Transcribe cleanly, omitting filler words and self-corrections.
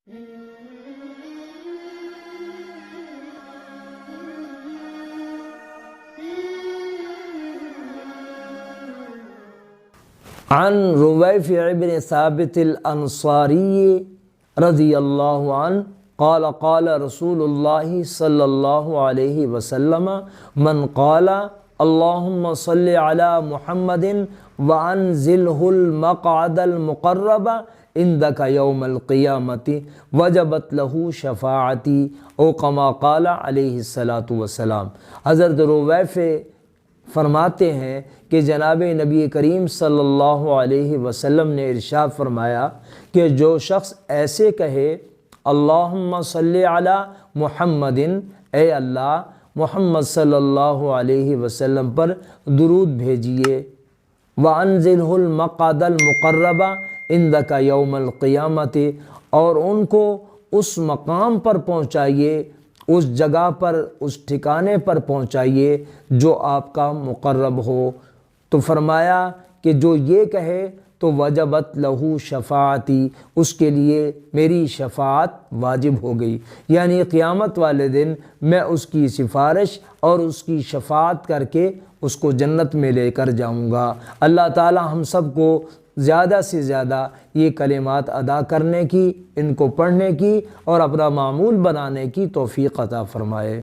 عن رویفع بن ثابت الانصاری رضی اللہ عنہ قال قال رسول اللہ صلی اللہ علیہ وسلم من قال اللہم صل علی محمد وانزلہ المقعد المقرب عندک یوم القیامت وجبت لہ شفاعتی او کما قال علیہ الصلاۃ والسلام۔ حضرت رویفع فرماتے ہیں کہ جناب نبی کریم صلی اللہ علیہ وسلم نے ارشاد فرمایا کہ جو شخص ایسے کہے اللہم صلی علی محمد، اے اللہ محمد صلی اللہ علیہ وسلم پر درود بھیجیے، وانزلہ المقعد المقرب عندک یوم القیامت، اور ان کو اس مقام پر پہنچائیے، اس جگہ پر، اس ٹھکانے پر پہنچائیے جو آپ کا مقرب ہو۔ تو فرمایا کہ جو یہ کہے تو وجبت لہو شفاعتی، اس کے لیے میری شفاعت واجب ہو گئی، یعنی قیامت والے دن میں اس کی سفارش اور اس کی شفاعت کر کے اس کو جنت میں لے کر جاؤں گا۔ اللہ تعالی ہم سب کو زیادہ سے زیادہ یہ کلمات ادا کرنے کی، ان کو پڑھنے کی اور اپنا معمول بنانے کی توفیق عطا فرمائے۔